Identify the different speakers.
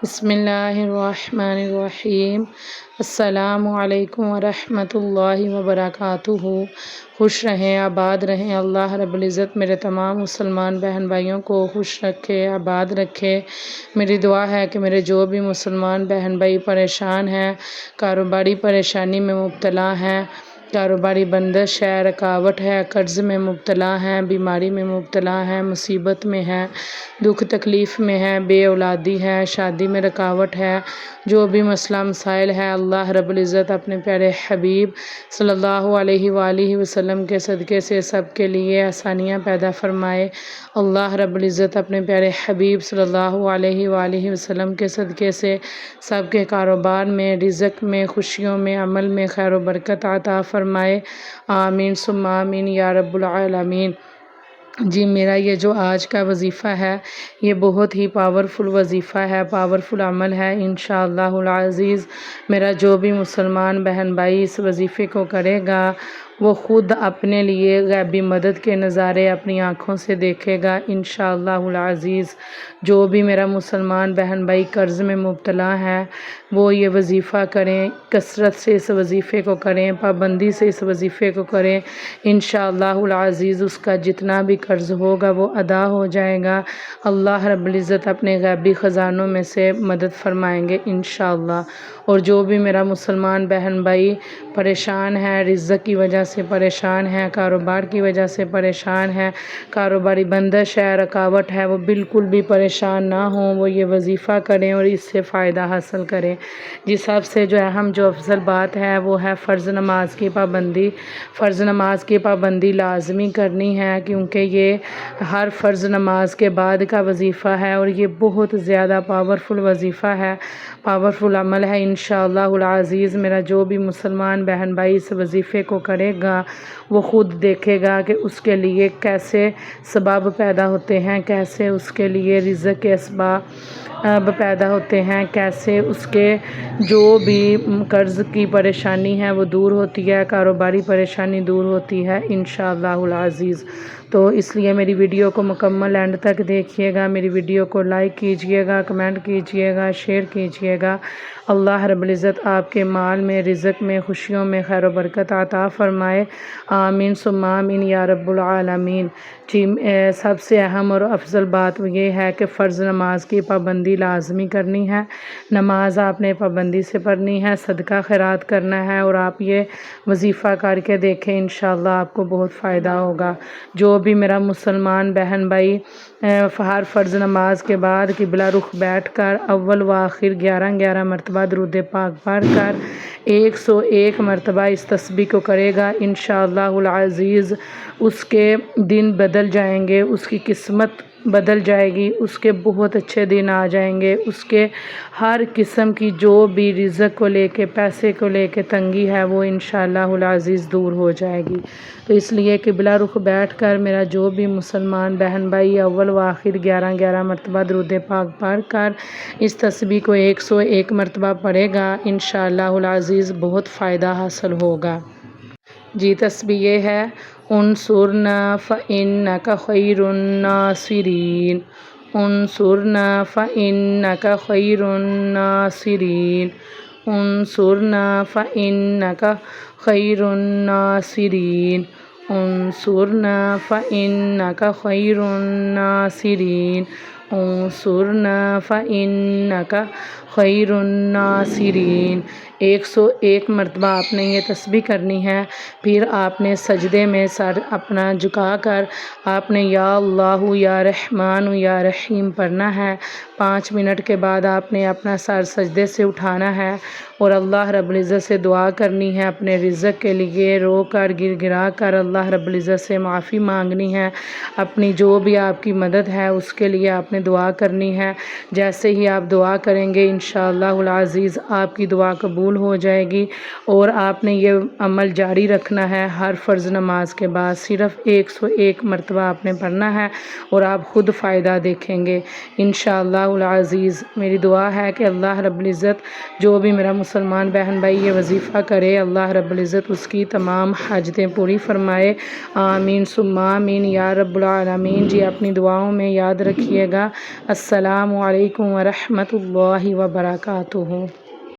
Speaker 1: بسم اللہ الرحمن الرحیم۔ السلام علیکم ورحمۃ اللہ وبرکاتہ۔ خوش رہیں، آباد رہیں۔ اللہ رب العزت میرے تمام مسلمان بہن بھائیوں کو خوش رکھے، آباد رکھے۔ میری دعا ہے کہ میرے جو بھی مسلمان بہن بھائی پریشان ہیں، کاروباری پریشانی میں مبتلا ہیں، کاروباری بندش ہے، رکاوٹ ہے، قرض میں مبتلا ہیں، بیماری میں مبتلا ہیں، مصیبت میں ہیں، دکھ تکلیف میں ہیں، بے اولادی ہے، شادی میں رکاوٹ ہے، جو بھی مسئلہ مسائل ہے، اللہ رب العزت اپنے پیارے حبیب صلی اللہ علیہ وآلہ وسلم کے صدقے سے سب کے لیے آسانیاں پیدا فرمائے۔ اللہ رب العزت اپنے پیارے حبیب صلی اللہ علیہ وآلہ وسلم کے صدقے سے سب کے کاروبار میں، رزق میں، خوشیوں میں، عمل میں خیر و برکت عطا فرمائے۔ آمین ثم آمین یا رب العالمین۔ جی میرا یہ جو آج کا وظیفہ ہے یہ بہت ہی پاورفل وظیفہ ہے، پاورفل عمل ہے۔ انشاءاللہ العزیز میرا جو بھی مسلمان بہن بھائی اس وظیفے کو کرے گا وہ خود اپنے لیے غیبی مدد کے نظارے اپنی آنکھوں سے دیکھے گا انشاءاللہ العزیز۔ جو بھی میرا مسلمان بہن بھائی قرض میں مبتلا ہے وہ یہ وظیفہ کریں، کثرت سے اس وظیفے کو کریں، پابندی سے اس وظیفے کو کریں۔ انشاءاللہ العزیز اس کا جتنا بھی قرض ہوگا وہ ادا ہو جائے گا۔ اللہ رب العزت اپنے غیبی خزانوں میں سے مدد فرمائیں گے انشاءاللہ۔ اور جو بھی میرا مسلمان بہن بھائی پریشان ہے، رزق کی وجہ سے پریشان ہے، کاروبار کی وجہ سے پریشان ہے، کاروباری بندش ہے، رکاوٹ ہے، وہ بالکل بھی پریشان نہ ہوں، وہ یہ وظیفہ کریں اور اس سے فائدہ حاصل کریں۔ جی سب سے جو اہم جو افضل بات ہے وہ ہے فرض نماز کی پابندی۔ فرض نماز کی پابندی لازمی کرنی ہے کیونکہ یہ ہر فرض نماز کے بعد کا وظیفہ ہے اور یہ بہت زیادہ پاورفل وظیفہ ہے، پاورفل عمل ہے۔ انشاءاللہ العزیز میرا جو بھی مسلمان بہن بھائی اس وظیفے کو کرے گا وہ خود دیکھے گا کہ اس کے لیے کیسے سبب پیدا ہوتے ہیں، کیسے اس کے لیے رزق کے اسباب پیدا ہوتے ہیں، کیسے اس کے جو بھی قرض کی پریشانی ہے وہ دور ہوتی ہے، کاروباری پریشانی دور ہوتی ہے انشاءاللہ العزیز۔ تو اس لیے میری ویڈیو کو مکمل اینڈ تک دیکھیے گا، میری ویڈیو کو لائک کیجئے گا، کمنٹ کیجئے گا، شیئر کیجئے گا۔ اللہ رب العزت آپ کے مال میں، رزق میں، خوشیوں میں خیر و برکت عطا فرمائے۔ آمین ثم آمین یا رب العالمین۔ جی سب سے اہم اور افضل بات یہ ہے کہ فرض نماز کی پابندی لازمی کرنی ہے۔ نماز آپ نے پابندی سے پڑھنی ہے، صدقہ خیرات کرنا ہے اور آپ یہ وظیفہ کر کے دیکھیں انشاءاللہ آپ کو بہت فائدہ ہوگا۔ جو بھی میرا مسلمان بہن بھائی ہر فرض نماز کے بعد قبلہ رخ بیٹھ کر اول و آخر 11 مرتبہ درود پاک پڑھ کر 101 مرتبہ اس تسبیح کو کرے گا انشاءاللہ العزیز اس کے دن بدل جائیں گے، اس کی قسمت بدل جائے گی، اس کے بہت اچھے دن آ جائیں گے، اس کے ہر قسم کی جو بھی رزق کو لے کے، پیسے کو لے کے تنگی ہے وہ انشاءاللہ العزیز دور ہو جائے گی۔ تو اس لیے قبلہ رخ بیٹھ کر میرا جو بھی مسلمان بہن بھائی اول و آخر 11 مرتبہ درود پاک پڑھ کر اس تسبیح کو 101 مرتبہ پڑھے گا انشاءاللہ العزیز بہت فائدہ حاصل ہوگا۔ جی تسبیح یہ ہے: انصرنا فإنک خیر الناصرین، انصرنا فإنک خیر الناصرین، انصرنا فإنک خیر الناصرین، انصرنا فإنک خیر الناصرین، انصرنا فإنک خیر الناصرین۔ 101 مرتبہ آپ نے یہ تسبیح کرنی ہے۔ پھر آپ نے سجدے میں سر اپنا جھکا کر آپ نے یا اللہ یا رحمان یا رحیم پڑھنا ہے۔ 5 منٹ کے بعد آپ نے اپنا سر سجدے سے اٹھانا ہے اور اللہ رب العزت سے دعا کرنی ہے، اپنے رزق کے لیے رو کر گر گرا کر اللہ رب العزت سے معافی مانگنی ہے، اپنی جو بھی آپ کی مدد ہے اس کے لیے آپ نے دعا کرنی ہے۔ جیسے ہی آپ دعا کریں گے انشاءاللہ العزیز آپ کی دعا قبول قبول ہو جائے گی۔ اور آپ نے یہ عمل جاری رکھنا ہے، ہر فرض نماز کے بعد صرف 101 مرتبہ آپ نے پڑھنا ہے اور آپ خود فائدہ دیکھیں گے انشاءاللہ العزیز۔ میری دعا ہے کہ اللہ رب العزت جو بھی میرا مسلمان بہن بھائی یہ وظیفہ کرے، اللہ رب العزت اس کی تمام حاجتیں پوری فرمائے، آمین ثم آمین یا رب العالمین۔ جی اپنی دعاؤں میں یاد رکھیے گا۔ السلام علیکم ورحمۃ اللہ وبرکاتہ۔